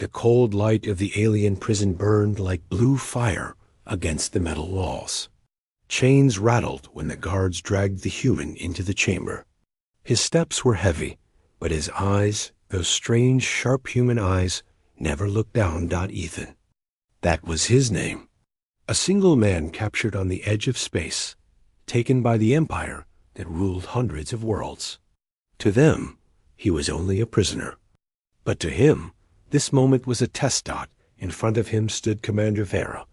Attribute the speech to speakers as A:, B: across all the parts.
A: The cold light of the alien prison burned like blue fire against the metal walls. Chains rattled when the guards dragged the human into the chamber. His steps were heavy, but his eyes, those strange, sharp human eyes, never looked down at Ethan. That was his name. A single man captured on the edge of space, taken by the empire that ruled hundreds of worlds. To them, he was only a prisoner. But to him, this moment was a test dot. In front of him stood Commander Vera,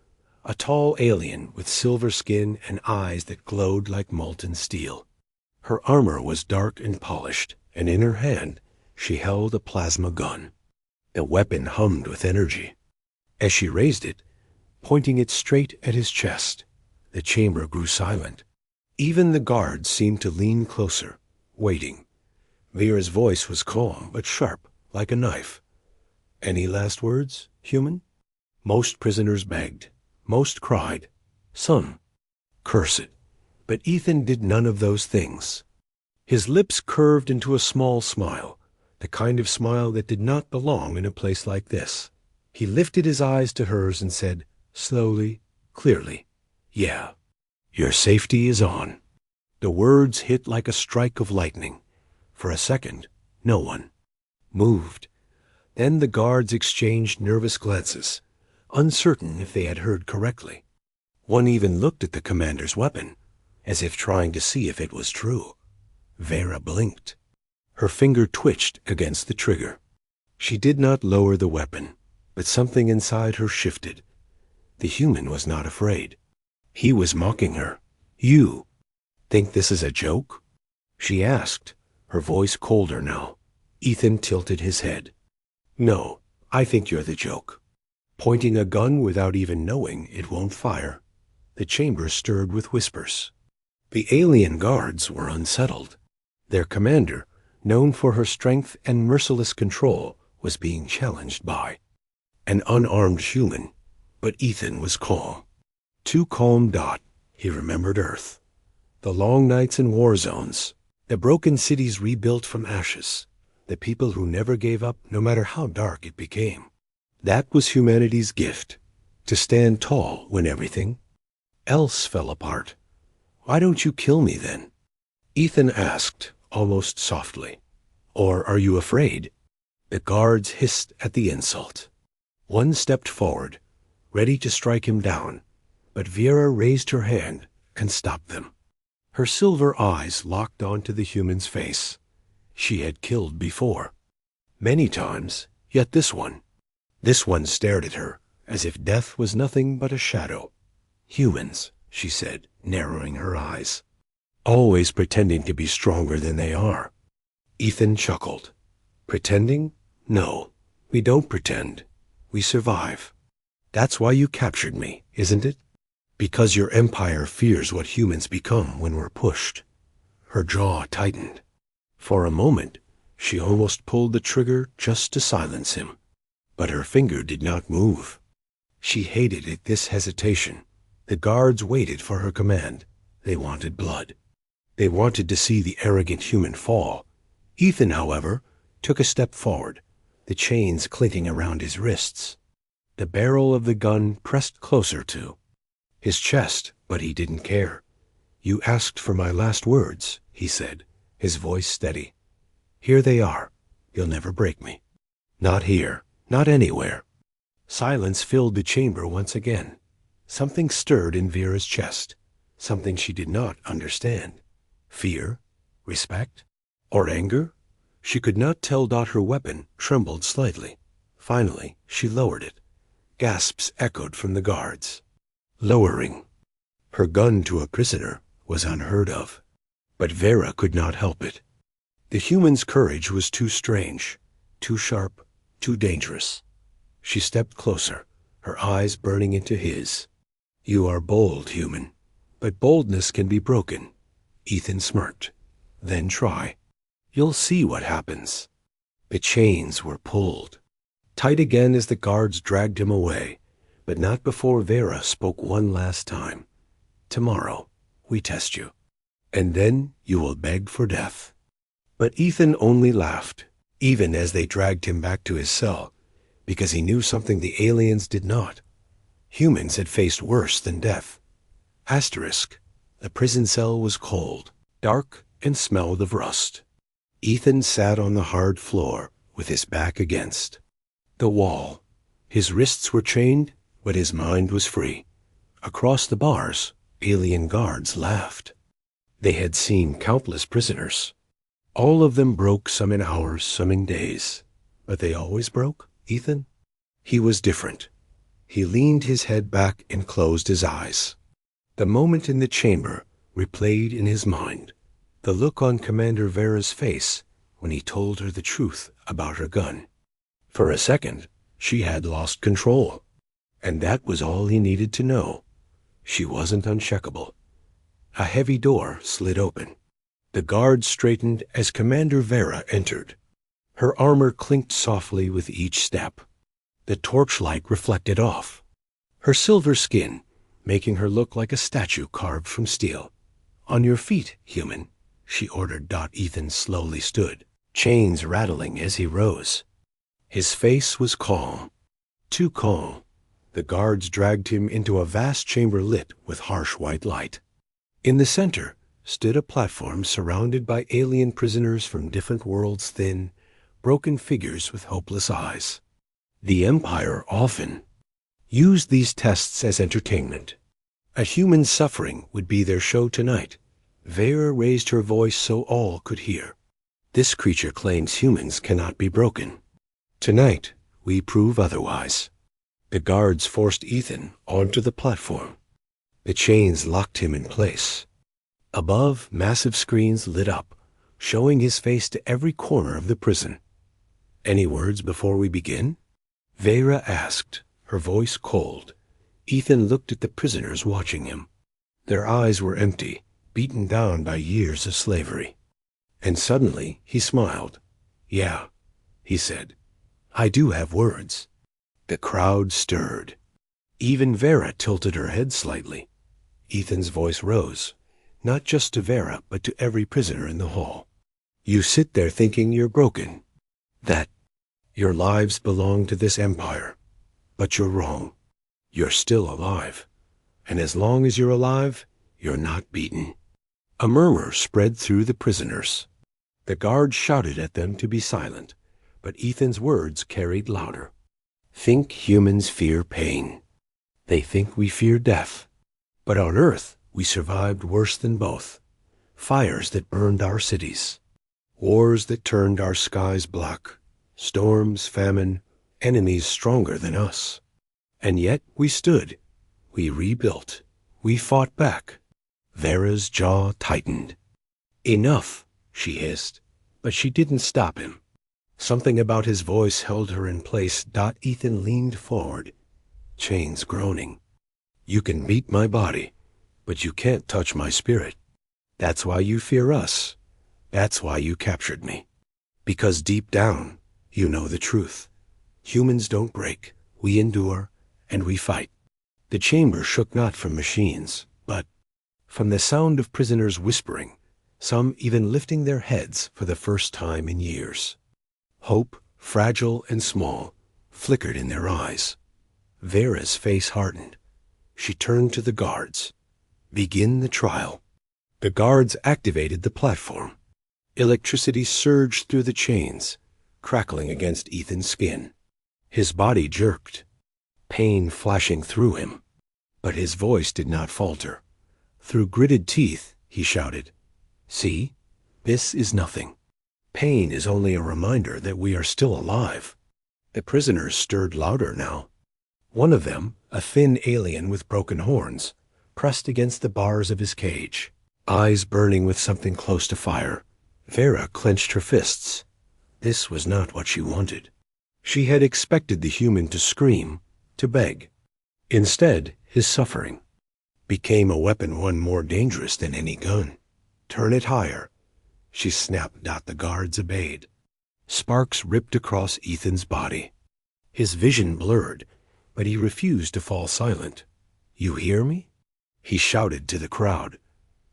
A: a tall alien with silver skin and eyes that glowed like molten steel. Her armor was dark and polished, and in her hand she held a plasma gun. The weapon hummed with energy. As she raised it, pointing it straight at his chest, the chamber grew silent. Even the guards seemed to lean closer, waiting. Vera's voice was calm but sharp, like a knife. "Any last words, human?" Most prisoners begged. Most cried. Some cursed. But Ethan did none of those things. His lips curved into a small smile, the kind of smile that did not belong in a place like this. He lifted his eyes to hers and said, slowly, clearly, "Yeah, your safety is on." The words hit like a strike of lightning. For a second, no one moved. Then the guards exchanged nervous glances, uncertain if they had heard correctly. One even looked at the commander's weapon, as if trying to see if it was true. Vera blinked. Her finger twitched against the trigger. She did not lower the weapon, but something inside her shifted. The human was not afraid. He was mocking her. "You think this is a joke?" she asked, her voice colder now. Ethan tilted his head. "No, I think you're the joke. Pointing a gun without even knowing it won't fire." The chamber stirred with whispers. The alien guards were unsettled. Their commander, known for her strength and merciless control, was being challenged by an unarmed human. But Ethan was calm. Too calm. He remembered Earth. The long nights in war zones, the broken cities rebuilt from ashes, the people who never gave up no matter how dark it became. That was humanity's gift, to stand tall when everything else fell apart. "Why don't you kill me then?" Ethan asked, almost softly. "Or are you afraid?" The guards hissed at the insult. One stepped forward, ready to strike him down, but Vera raised her hand and stopped them. Her silver eyes locked onto the human's face. She had killed before. Many times, yet this one stared at her as if death was nothing but a shadow. "Humans," she said, narrowing her eyes. "Always pretending to be stronger than they are." Ethan chuckled. "Pretending? No, we don't pretend. We survive. That's why you captured me, isn't it? Because your empire fears what humans become when we're pushed." Her jaw tightened. For a moment, she almost pulled the trigger just to silence him. But her finger did not move. She hated it, this hesitation. The guards waited for her command. They wanted blood. They wanted to see the arrogant human fall. Ethan, however, took a step forward, the chains clinking around his wrists. The barrel of the gun pressed closer to his chest, but he didn't care. "You asked for my last words," he said, his voice steady. "Here they are. You'll never break me. Not here, not anywhere." Silence filled the chamber once again. Something stirred in Vera's chest, something she did not understand. Fear? Respect? Or anger? She could not tell. Her weapon trembled slightly. Finally, she lowered it. Gasps echoed from the guards. Lowering her gun to a prisoner was unheard of. But Vera could not help it. The human's courage was too strange, too sharp, too dangerous. She stepped closer, her eyes burning into his. "You are bold, human, but boldness can be broken." Ethan smirked. "Then try. You'll see what happens." The chains were pulled tight again as the guards dragged him away, but not before Vera spoke one last time. "Tomorrow, we test you, and then you will beg for death." But Ethan only laughed, even as they dragged him back to his cell, because he knew something the aliens did not. Humans had faced worse than death. Asterisk. The prison cell was cold, dark, and smelled of rust. Ethan sat on the hard floor with his back against the wall. His wrists were chained, but his mind was free. Across the bars, alien guards laughed. They had seen countless prisoners. All of them broke, some in hours, some in days. But they always broke, Ethan? He was different. He leaned his head back and closed his eyes. The moment in the chamber replayed in his mind. The look on Commander Vera's face when he told her the truth about her gun. For a second, she had lost control. And that was all he needed to know. She wasn't uncheckable. A heavy door slid open. The guard straightened as Commander Vera entered. Her armor clinked softly with each step. The torchlight reflected off her silver skin, making her look like a statue carved from steel. "On your feet, human," she ordered. Ethan slowly stood, chains rattling as he rose. His face was calm, too calm. The guards dragged him into a vast chamber lit with harsh white light. In the center stood a platform surrounded by alien prisoners from different worlds, thin, broken figures with hopeless eyes. The Empire often used these tests as entertainment. A human suffering would be their show tonight. Vera raised her voice so all could hear. "This creature claims humans cannot be broken. Tonight, we prove otherwise." The guards forced Ethan onto the platform. The chains locked him in place. Above, massive screens lit up, showing his face to every corner of the prison. "Any words before we begin?" Vera asked, her voice cold. Ethan looked at the prisoners watching him. Their eyes were empty, beaten down by years of slavery. And suddenly he smiled. "Yeah," he said. "I do have words." The crowd stirred. Even Vera tilted her head slightly. Ethan's voice rose, not just to Vera, but to every prisoner in the hall. "You sit there thinking you're broken, that your lives belong to this empire. But you're wrong. You're still alive. And as long as you're alive, you're not beaten." A murmur spread through the prisoners. The guards shouted at them to be silent, but Ethan's words carried louder. "Think humans fear pain. They think we fear death. But on Earth, we survived worse than both. Fires that burned our cities. Wars that turned our skies black. Storms, famine, enemies stronger than us. And yet we stood. We rebuilt. We fought back." Vera's jaw tightened. "Enough," she hissed, but she didn't stop him. Something about his voice held her in place. Ethan leaned forward, chains groaning. "You can beat my body, but you can't touch my spirit. That's why you fear us. That's why you captured me. Because deep down, you know the truth. Humans don't break. We endure, and we fight." The chamber shook not from machines, but from the sound of prisoners whispering, some even lifting their heads for the first time in years. Hope, fragile and small, flickered in their eyes. Vera's face hardened. She turned to the guards. "Begin the trial." The guards activated the platform. Electricity surged through the chains, crackling against Ethan's skin. His body jerked, pain flashing through him. But his voice did not falter. Through gritted teeth, he shouted, "See, this is nothing. Pain is only a reminder that we are still alive." The prisoners stirred louder now. One of them, a thin alien with broken horns, pressed against the bars of his cage, eyes burning with something close to fire. Vera clenched her fists. This was not what she wanted. She had expected the human to scream, to beg. Instead, his suffering became a weapon, one more dangerous than any gun. "Turn it higher," she snapped. The guards obeyed. Sparks ripped across Ethan's body. His vision blurred, but he refused to fall silent. "You hear me?" he shouted to the crowd.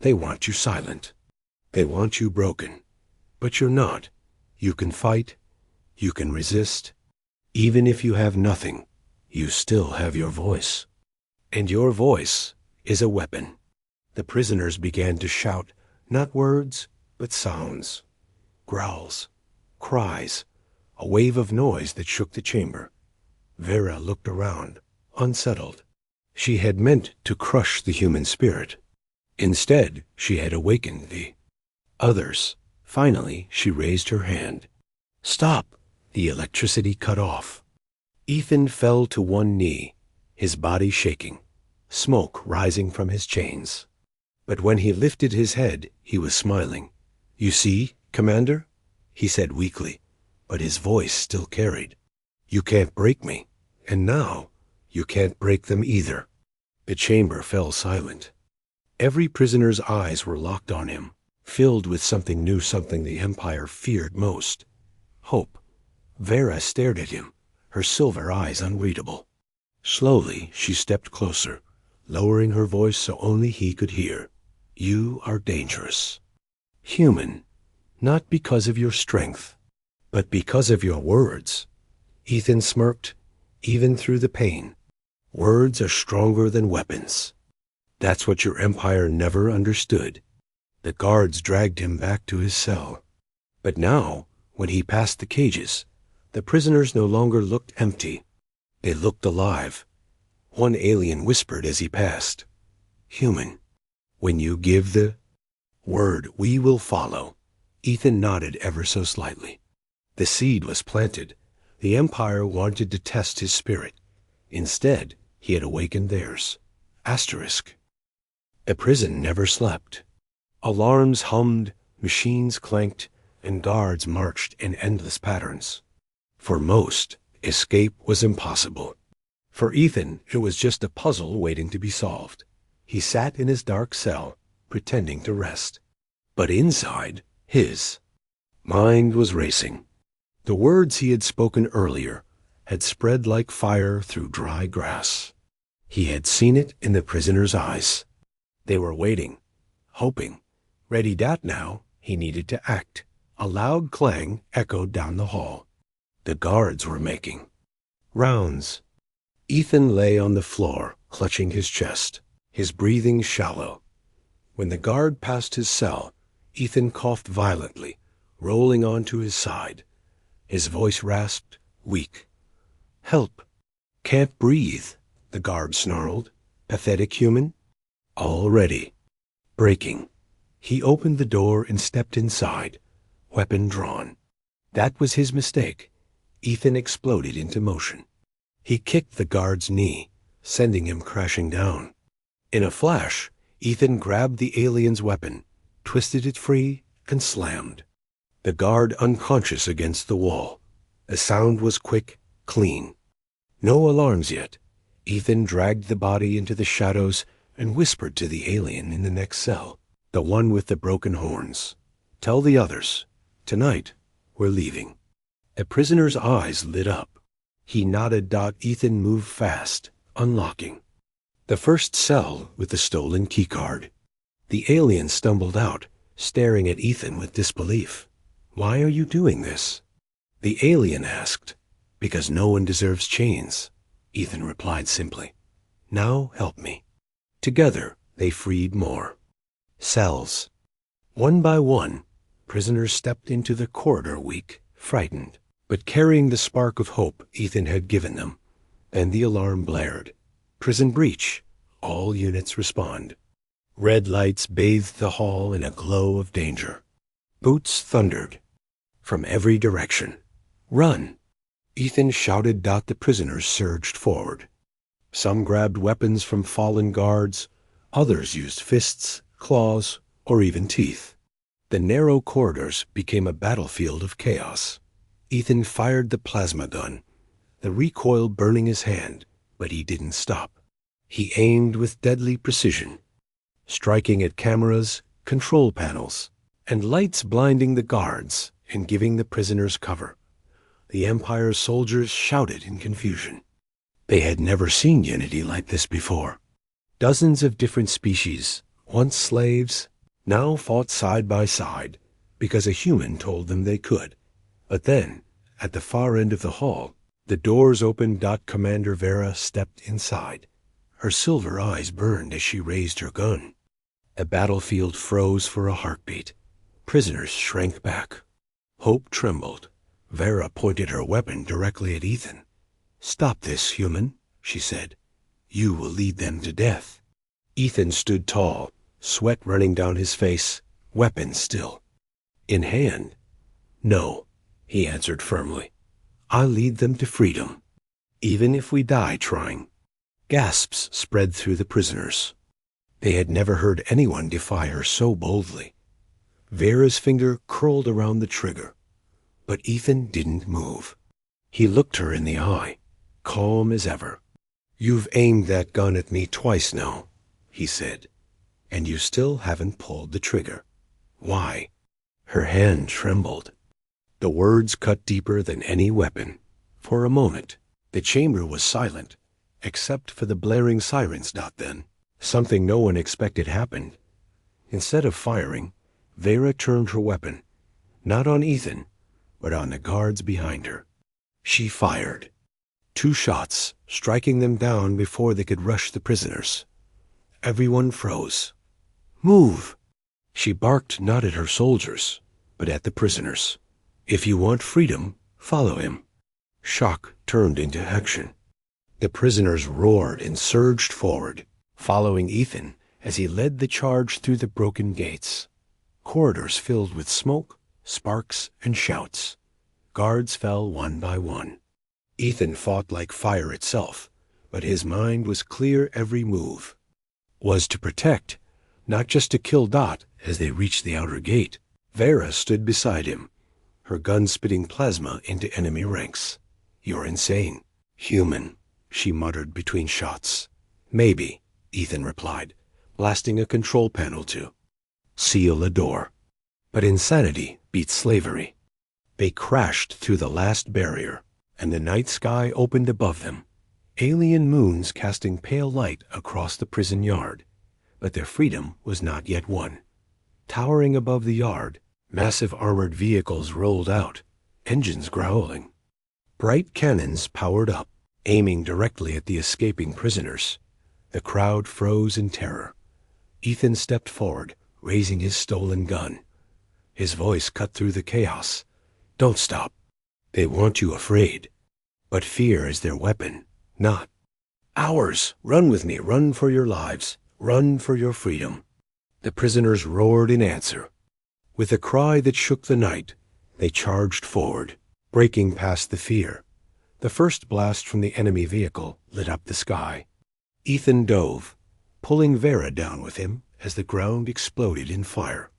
A: "They want you silent. They want you broken. But you're not. You can fight. You can resist." Even if you have nothing, you still have your voice. And your voice is a weapon. The prisoners began to shout, not words, but sounds. Growls, cries, a wave of noise that shook the chamber. Vera looked around, unsettled. She had meant to crush the human spirit. Instead, she had awakened the others. Finally, she raised her hand. Stop! The electricity cut off. Ethan fell to one knee, his body shaking, smoke rising from his chains. But when he lifted his head, he was smiling. You see, Commander? He said weakly, but his voice still carried. You can't break me, and now you can't break them either. The chamber fell silent. Every prisoner's eyes were locked on him, filled with something new, something the Empire feared most. Hope. Vera stared at him, her silver eyes unreadable. Slowly, she stepped closer, lowering her voice so only he could hear. You are dangerous. Human, not because of your strength, but because of your words. Ethan smirked, even through the pain. Words are stronger than weapons. That's what your Empire never understood. The guards dragged him back to his cell. But now, when he passed the cages, the prisoners no longer looked empty. They looked alive. One alien whispered as he passed, Human, when you give the word, we will follow. Ethan nodded ever so slightly. The seed was planted. The Empire wanted to test his spirit. Instead, he had awakened theirs. Asterisk. The prison never slept. Alarms hummed, machines clanked, and guards marched in endless patterns. For most, escape was impossible. For Ethan, it was just a puzzle waiting to be solved. He sat in his dark cell, pretending to rest. But inside, his mind was racing. The words he had spoken earlier had spread like fire through dry grass. He had seen it in the prisoners' eyes. They were waiting, hoping. Ready that now, he needed to act. A loud clang echoed down the hall. The guards were making rounds. Ethan lay on the floor, clutching his chest, his breathing shallow. When the guard passed his cell, Ethan coughed violently, rolling onto his side. His voice rasped, weak. Help! Can't breathe, the guard snarled. Pathetic human? Already. Breaking. He opened the door and stepped inside, weapon drawn. That was his mistake. Ethan exploded into motion. He kicked the guard's knee, sending him crashing down. In a flash, Ethan grabbed the alien's weapon, twisted it free, and slammed. The guard unconscious against the wall. The sound was quick, clean. No alarms yet. Ethan dragged the body into the shadows and whispered to the alien in the next cell, the one with the broken horns. Tell the others, tonight, we're leaving. The prisoner's eyes lit up. He nodded. Ethan moved fast, unlocking the first cell with the stolen keycard. The alien stumbled out, staring at Ethan with disbelief. Why are you doing this? The alien asked. Because no one deserves chains, Ethan replied simply. Now help me. Together, they freed more cells. One by one, prisoners stepped into the corridor, weak, frightened, but carrying the spark of hope Ethan had given them. Then the alarm blared. Prison breach. All units respond. Red lights bathed the hall in a glow of danger. Boots thundered. From every direction. Run! Ethan shouted. The prisoners surged forward. Some grabbed weapons from fallen guards. Others used fists, claws, or even teeth. The narrow corridors became a battlefield of chaos. Ethan fired the plasma gun, the recoil burning his hand, but he didn't stop. He aimed with deadly precision, striking at cameras, control panels, and lights, blinding the guards and giving the prisoners cover. The Empire's soldiers shouted in confusion. They had never seen unity like this before. Dozens of different species, once slaves, now fought side by side because a human told them they could. But then, at the far end of the hall, The doors opened. Commander Vera stepped inside. Her silver eyes burned as she raised her gun. The battlefield froze for a heartbeat. Prisoners shrank back. Hope trembled. Vera pointed her weapon directly at Ethan. "Stop this, human," she said. "You will lead them to death." Ethan stood tall, sweat running down his face, weapon still in hand. "No," he answered firmly. "I'll lead them to freedom, even if we die trying." Gasps spread through the prisoners. They had never heard anyone defy her so boldly. Vera's finger curled around the trigger, but Ethan didn't move. He looked her in the eye, calm as ever. "You've aimed that gun at me twice now," he said, "and you still haven't pulled the trigger. Why?" Her hand trembled. The words cut deeper than any weapon. For a moment, the chamber was silent, except for the blaring sirens. Then, something no one expected happened. Instead of firing, Vera turned her weapon, not on Ethan, but on the guards behind her. She fired. 2 shots, striking them down before they could rush the prisoners. Everyone froze. "Move!" She barked not at her soldiers, but at the prisoners. "If you want freedom, follow him." Shock turned into action. The prisoners roared and surged forward, following Ethan as he led the charge through the broken gates. Corridors filled with smoke, sparks, and shouts. Guards fell one by one. Ethan fought like fire itself, but his mind was clear. Every move was to protect, not just to kill. As they reached the outer gate, Vera stood beside him, her gun spitting plasma into enemy ranks. "You're insane, human," she muttered between shots. "Maybe," Ethan replied, blasting a control panel to seal a door. But insanity beat slavery. They crashed through the last barrier, and the night sky opened above them, alien moons casting pale light across the prison yard. But their freedom was not yet won. Towering above the yard, massive armored vehicles rolled out, engines growling. Bright cannons powered up, aiming directly at the escaping prisoners. The crowd froze in terror. Ethan stepped forward, raising his stolen gun. His voice cut through the chaos. "Don't stop. They want you afraid. But fear is their weapon, not ours. Run with me. Run for your lives. Run for your freedom." The prisoners roared in answer. With a cry that shook the night, they charged forward, breaking past the fear. The first blast from the enemy vehicle lit up the sky. Ethan dove, pulling Vera down with him as the ground exploded in fire.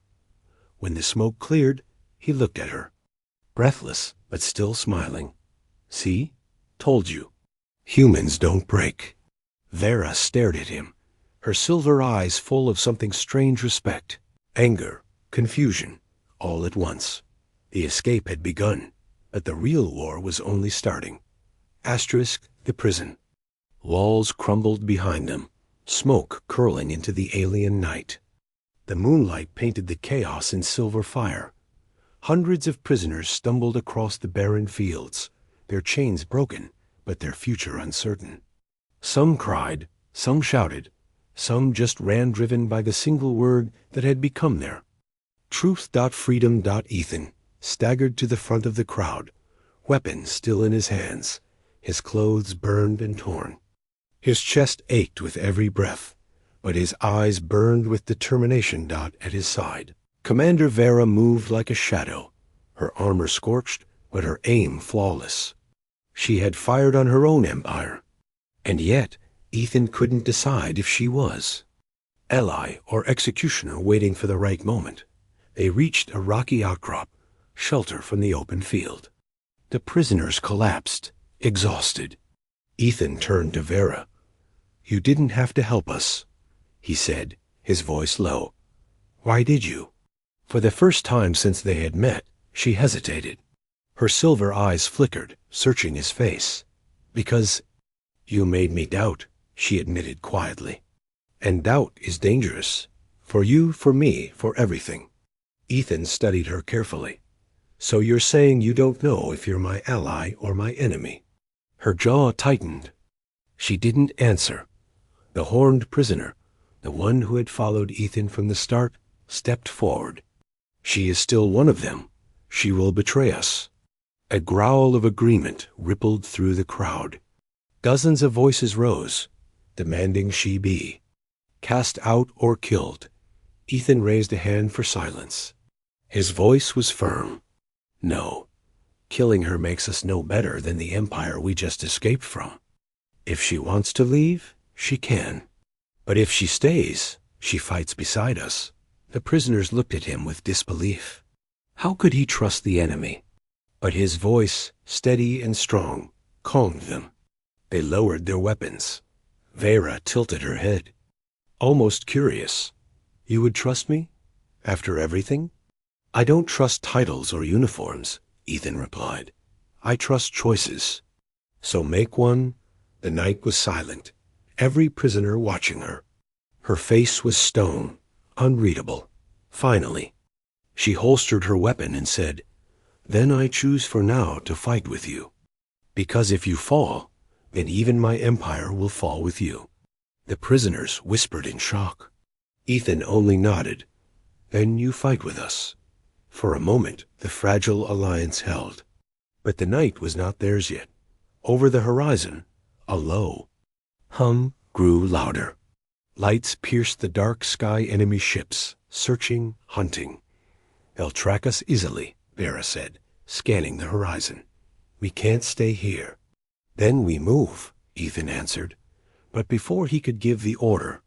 A: When the smoke cleared, he looked at her, breathless but still smiling. "See? Told you. Humans don't break." Vera stared at him, her silver eyes full of something strange: respect, anger, confusion, all at once. The escape had begun, but the real war was only starting. The prison. Walls crumbled behind them, smoke curling into the alien night. The moonlight painted the chaos in silver fire. Hundreds of prisoners stumbled across the barren fields, their chains broken, but their future uncertain. Some cried, some shouted, some just ran, driven by the single word that had become their truth. Freedom. Ethan staggered to the front of the crowd, weapon still in his hands, his clothes burned and torn. His chest ached with every breath, but his eyes burned with determination. At his side, Commander Vera moved like a shadow, her armor scorched, but her aim flawless. She had fired on her own empire, and yet Ethan couldn't decide if she was ally or executioner waiting for the right moment. They reached a rocky outcrop, shelter from the open field. The prisoners collapsed, exhausted. Ethan turned to Vera. "You didn't have to help us," he said, his voice low. "Why did you?" For the first time since they had met, she hesitated. Her silver eyes flickered, searching his face. "Because you made me doubt," she admitted quietly. "And doubt is dangerous. For you, for me, for everything." Ethan studied her carefully. "So you're saying you don't know if you're my ally or my enemy?" Her jaw tightened. She didn't answer. The horned prisoner, the one who had followed Ethan from the start, stepped forward. She is still one of them. She will betray us. A growl of agreement rippled through the crowd. Dozens of voices rose, demanding she be cast out or killed. Ethan raised a hand for silence. His voice was firm. No, killing her makes us no better than the empire we just escaped from. If she wants to leave, she can. But if she stays, she fights beside us. The prisoners looked at him with disbelief. How could he trust the enemy? But his voice, steady and strong, calmed them. They lowered their weapons. Vera tilted her head, almost curious. You would trust me? After everything? I don't trust titles or uniforms, Ethan replied. I trust choices. So make one. The night was silent, every prisoner watching her. Her face was stone, unreadable. Finally, she holstered her weapon and said, Then I choose for now to fight with you. Because if you fall, then even my empire will fall with you. The prisoners whispered in shock. Ethan only nodded. Then you fight with us. For a moment, the fragile alliance held. But the night was not theirs yet. Over the horizon, a low hum grew louder. Lights pierced the dark sky. Enemy ships, searching, hunting. They'll track us easily, Vera said, scanning the horizon. We can't stay here. Then we move, Ethan answered. But before he could give the order,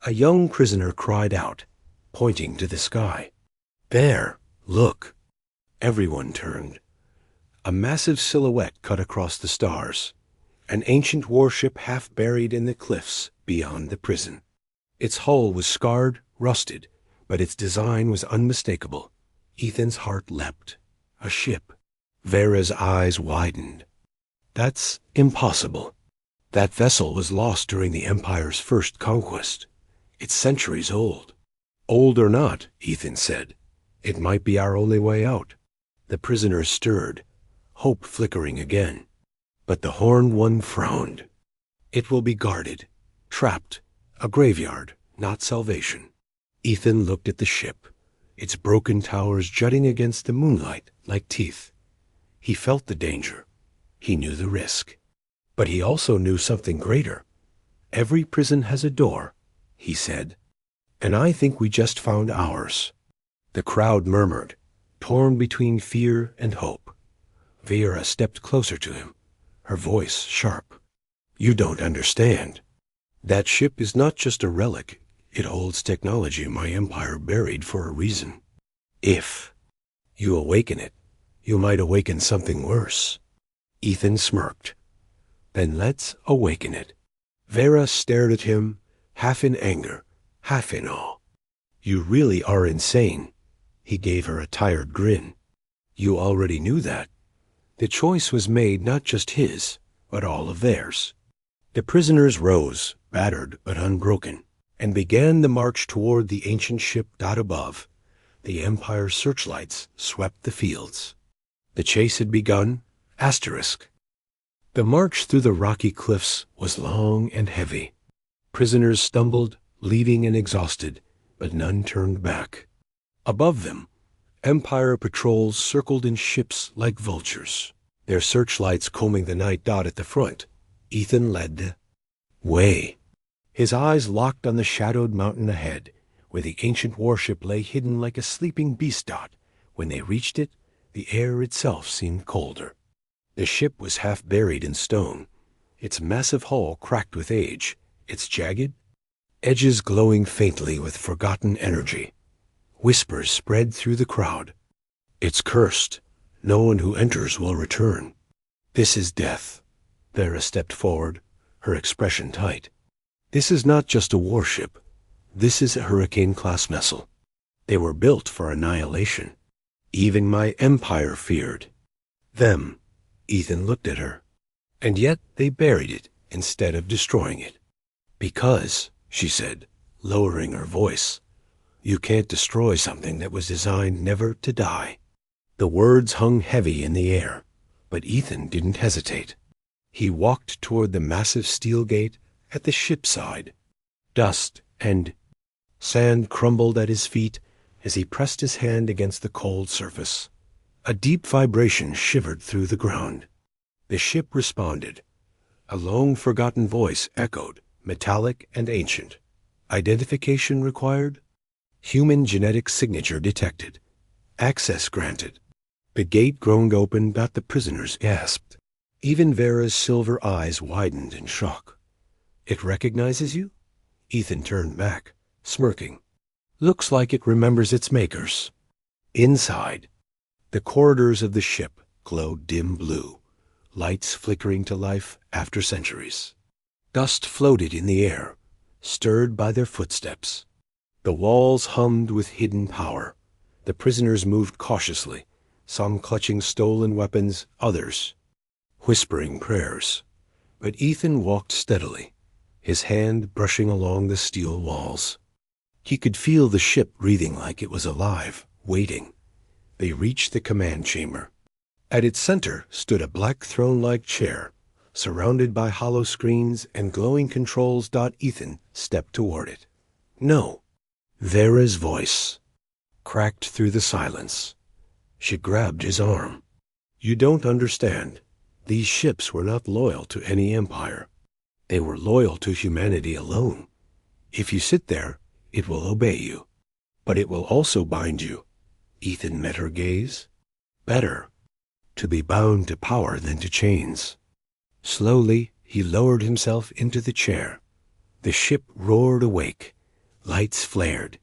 A: a young prisoner cried out, pointing to the sky. There, look. Everyone turned. A massive silhouette cut across the stars. An ancient warship half buried in the cliffs beyond the prison. Its hull was scarred, rusted, but its design was unmistakable. Ethan's heart leapt. A ship. Vera's eyes widened. That's impossible. That vessel was lost during the Empire's first conquest. It's centuries old. Old or not, Ethan said, it might be our only way out. The prisoners stirred, hope flickering again. But the horned one frowned. It will be guarded, trapped, a graveyard, not salvation. Ethan looked at the ship, its broken towers jutting against the moonlight like teeth. He felt the danger. He knew the risk. But he also knew something greater. Every prison has a door, he said. And I think we just found ours. The crowd murmured, torn between fear and hope. Vera stepped closer to him, her voice sharp. You don't understand. That ship is not just a relic. It holds technology my empire buried for a reason. If you awaken it, you might awaken something worse. Ethan smirked. Then let's awaken it. Vera stared at him, half in anger, half in awe. You really are insane. He gave her a tired grin. You already knew that. The choice was made not just his, but all of theirs. The prisoners rose, battered but unbroken, and began the march toward the ancient ship dot above. The Empire's searchlights swept the fields. The chase had begun. Asterisk. The march through the rocky cliffs was long and heavy. Prisoners stumbled, leaving and exhausted, but none turned back. Above them, Empire patrols circled in ships like vultures, their searchlights combing the night. Dot at the front, Ethan led the way. His eyes locked on the shadowed mountain ahead, where the ancient warship lay hidden like a sleeping beast. Dot. When they reached it, the air itself seemed colder. The ship was half buried in stone, its massive hull cracked with age, its jagged edges glowing faintly with forgotten energy. Whispers spread through the crowd. It's cursed. No one who enters will return. This is death. Vera stepped forward, her expression tight. This is not just a warship. This is a Hurricane-class vessel. They were built for annihilation. Even my empire feared them. Ethan looked at her. And yet they buried it instead of destroying it. Because, she said, lowering her voice, you can't destroy something that was designed never to die. The words hung heavy in the air, but Ethan didn't hesitate. He walked toward the massive steel gate at the ship's side. Dust and sand crumbled at his feet as he pressed his hand against the cold surface. A deep vibration shivered through the ground. The ship responded. A long-forgotten voice echoed, metallic and ancient. Identification required? Human genetic signature detected. Access granted. The gate groaned open, but the prisoners gasped. Even Vera's silver eyes widened in shock. It recognizes you? Ethan turned back, smirking. Looks like it remembers its makers. Inside, the corridors of the ship glowed dim blue, lights flickering to life after centuries. Dust floated in the air, stirred by their footsteps. The walls hummed with hidden power. The prisoners moved cautiously, some clutching stolen weapons, others whispering prayers. But Ethan walked steadily, his hand brushing along the steel walls. He could feel the ship breathing like it was alive, waiting. They reached the command chamber. At its center stood a black throne-like chair, surrounded by hollow screens and glowing controls. Ethan stepped toward it. No. Vera's voice cracked through the silence. She grabbed his arm. You don't understand. These ships were not loyal to any empire. They were loyal to humanity alone. If you sit there, it will obey you. But it will also bind you. Ethan met her gaze. Better to be bound to power than to chains. Slowly, he lowered himself into the chair. The ship roared awake. Lights flared.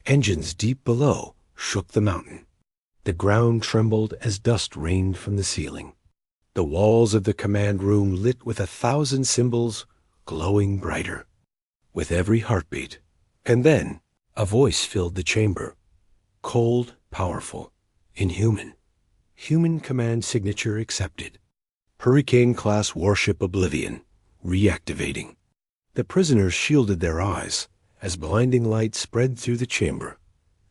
A: Engines deep below shook the mountain. The ground trembled as dust rained from the ceiling. The walls of the command room lit with 1,000 symbols, glowing brighter with every heartbeat. And then a voice filled the chamber. Cold, powerful, inhuman. Human command signature accepted. Hurricane-class warship Oblivion, reactivating. The prisoners shielded their eyes as blinding light spread through the chamber.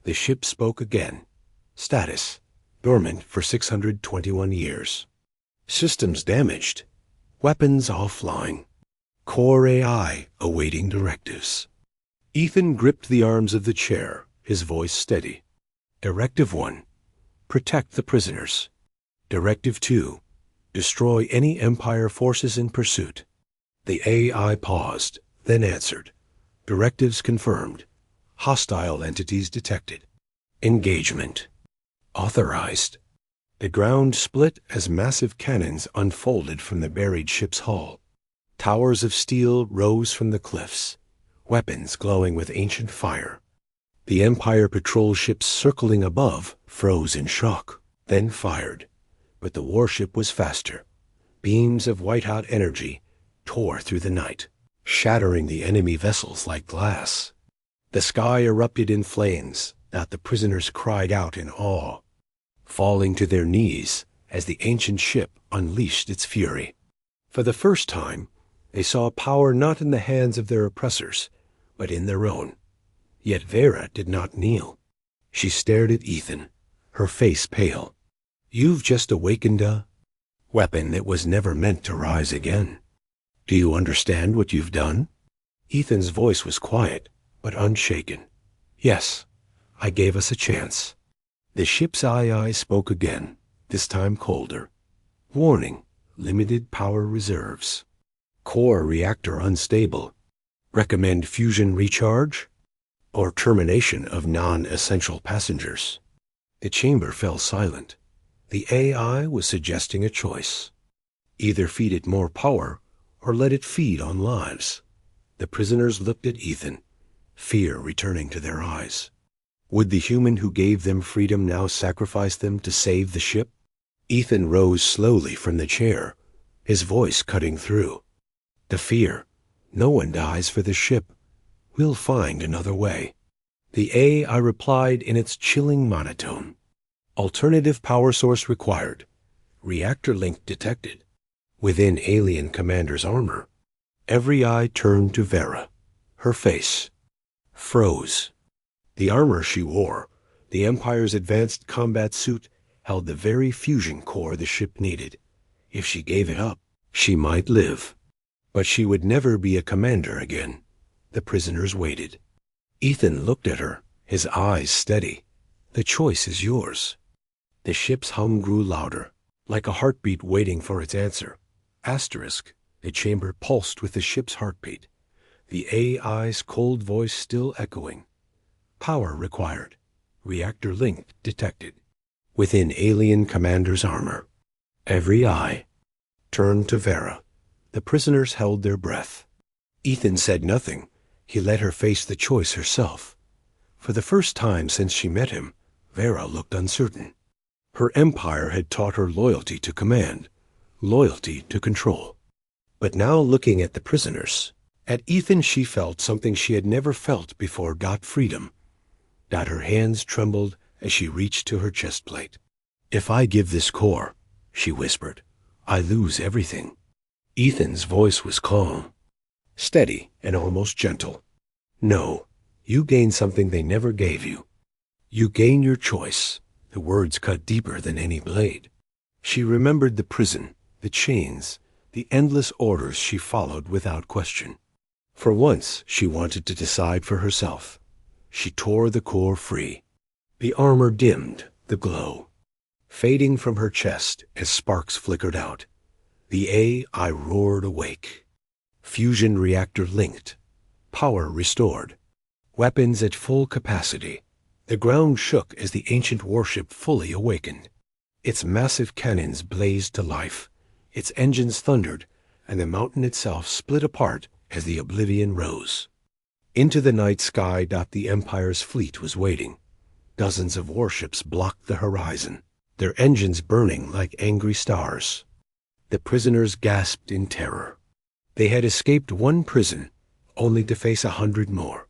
A: The ship spoke again. Status: dormant for 621 years. Systems damaged. Weapons offline. Core AI awaiting directives. Ethan gripped the arms of the chair, his voice steady. Directive 1. Protect the prisoners. Directive 2. Destroy any Empire forces in pursuit. The AI paused, then answered. Directives confirmed. Hostile entities detected. Engagement. Authorized. The ground split as massive cannons unfolded from the buried ship's hull. Towers of steel rose from the cliffs, weapons glowing with ancient fire. The Empire patrol ships circling above froze in shock, then fired. But the warship was faster. Beams of white-hot energy tore through the night, shattering the enemy vessels like glass. The sky erupted in flames that the prisoners cried out in awe, falling to their knees as the ancient ship unleashed its fury. For the first time, they saw power not in the hands of their oppressors, but in their own. Yet Vera did not kneel. She stared at Ethan, her face pale. You've just awakened a weapon that was never meant to rise again. Do you understand what you've done? Ethan's voice was quiet, but unshaken. Yes, I gave us a chance. The ship's AI spoke again, this time colder. Warning, limited power reserves. Core reactor unstable. Recommend fusion recharge or termination of non-essential passengers. The chamber fell silent. The AI was suggesting a choice. Either feed it more power or let it feed on lives. The prisoners looked at Ethan, fear returning to their eyes. Would the human who gave them freedom now sacrifice them to save the ship? Ethan rose slowly from the chair, his voice cutting through. The fear. No one dies for the ship. We'll find another way. The AI replied in its chilling monotone. Alternative power source required. Reactor link detected. Within alien commander's armor. Every eye turned to Vera. Her face froze. The armor she wore, the Empire's advanced combat suit, held the very fusion core the ship needed. If she gave it up, She might live, but she would never be a commander again. The prisoners waited. Ethan looked at her, his eyes steady. The choice is yours. The ship's hum grew louder, like a heartbeat waiting for its answer. Asterisk. The chamber pulsed with the ship's heartbeat, the AI's cold voice still echoing. Power required. Reactor link detected. Within alien commander's armor. Every eye turned to Vera. The prisoners held their breath. Ethan said nothing. He let her face the choice herself. For the first time since she met him, Vera looked uncertain. Her empire had taught her loyalty to command, loyalty to control. But now looking at the prisoners, at Ethan, she felt something she had never felt before. Freedom. Her hands trembled as she reached to her chest plate. If I give this core, she whispered, I lose everything. Ethan's voice was calm, steady and almost gentle. No, you gain something they never gave you. You gain your choice. The words cut deeper than any blade. She remembered the prison, the chains, the endless orders she followed without question. For once, she wanted to decide for herself. She tore the core free. The armor dimmed, the glow, fading from her chest as sparks flickered out. The AI roared awake. Fusion reactor linked. Power restored. Weapons at full capacity. The ground shook as the ancient warship fully awakened. Its massive cannons blazed to life. Its engines thundered, and the mountain itself split apart as the oblivion rose. Into the night sky. The Empire's fleet was waiting. Dozens of warships blocked the horizon, their engines burning like angry stars. The prisoners gasped in terror. They had escaped one prison, only to face 100 more.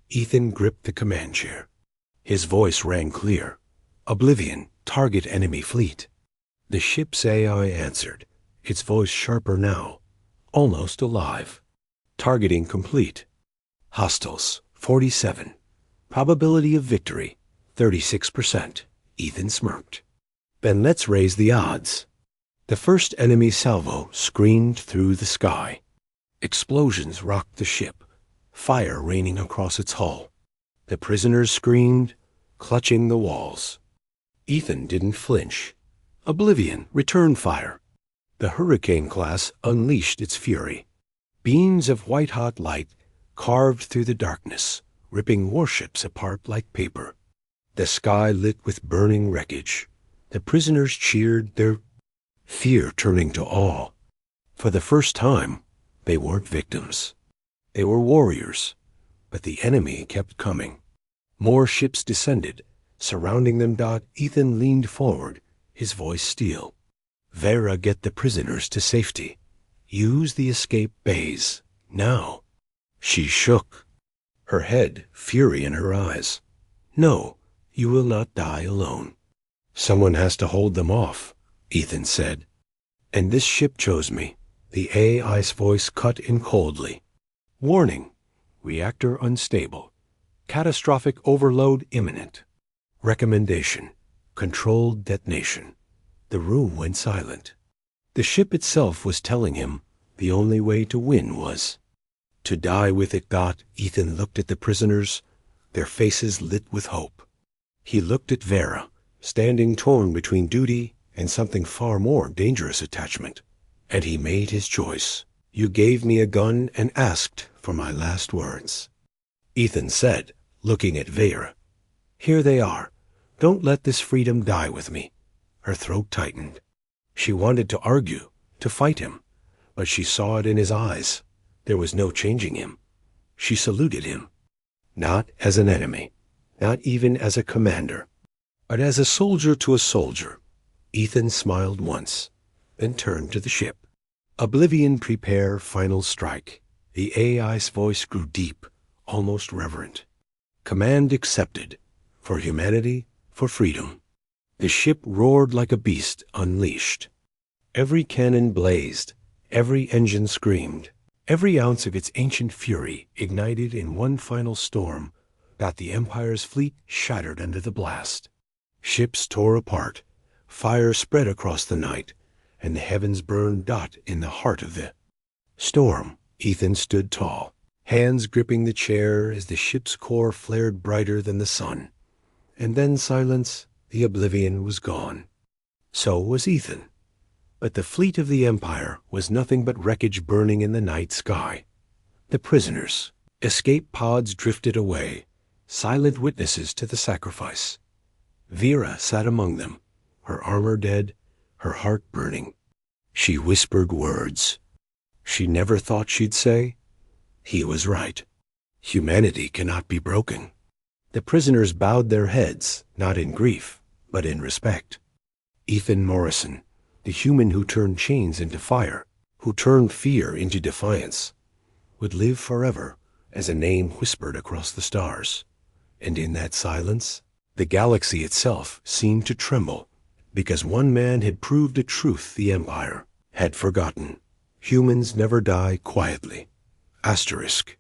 A: Ethan gripped the command chair. His voice rang clear. Oblivion, target enemy fleet. The ship's AI answered, its voice sharper now, almost alive. Targeting complete. Hostiles, 47. Probability of victory, 36%. Ethan smirked. Then let's raise the odds. The first enemy salvo screamed through the sky. Explosions rocked the ship, fire raining across its hull. The prisoners screamed, clutching the walls. Ethan didn't flinch. Oblivion returned fire. The Hurricane class unleashed its fury. Beams of white-hot light carved through the darkness, ripping warships apart like paper. The sky lit with burning wreckage. The prisoners cheered, their fear turning to awe. For the first time, they weren't victims. They were warriors, but the enemy kept coming. More ships descended, surrounding them. Ethan leaned forward, his voice steel. Vera, get the prisoners to safety. Use the escape bays, now. She shook, her head, fury in her eyes. No, you will not die alone. Someone has to hold them off, Ethan said. And this ship chose me. The AI's voice cut in coldly. Warning, reactor unstable. Catastrophic overload imminent. Recommendation, controlled detonation. The room went silent. The ship itself was telling him the only way to win was to die with it. Ethan looked at the prisoners, their faces lit with hope. He looked at Vera, standing torn between duty and something far more dangerous attachment. And he made his choice. You gave me a gun and asked for my last words. Ethan said, looking at Vera. Here they are. Don't let this freedom die with me. Her throat tightened. She wanted to argue, to fight him, but she saw it in his eyes. There was no changing him. She saluted him. Not as an enemy, not even as a commander, but as a soldier to a soldier. Ethan smiled once, then turned to the ship. Oblivion, prepare final strike. The AI's voice grew deep, almost reverent. Command accepted. For humanity, for freedom. The ship roared like a beast unleashed. Every cannon blazed, every engine screamed, every ounce of its ancient fury ignited in one final storm that the Empire's fleet shattered under the blast. Ships tore apart, fire spread across the night, and the heavens burned in the heart of the storm. Ethan stood tall, hands gripping the chair as the ship's core flared brighter than the sun. And then silence, the oblivion was gone. So was Ethan. But the fleet of the Empire was nothing but wreckage burning in the night sky. The prisoners, escape pods drifted away, silent witnesses to the sacrifice. Vera sat among them, her armor dead, her heart burning. She whispered words she never thought she'd say. He was right. Humanity cannot be broken. The prisoners bowed their heads, not in grief, but in respect. Ethan Morrison, the human who turned chains into fire, who turned fear into defiance, would live forever as a name whispered across the stars. And in that silence, the galaxy itself seemed to tremble, because one man had proved a truth the Empire had forgotten. Humans never die quietly. Asterisk.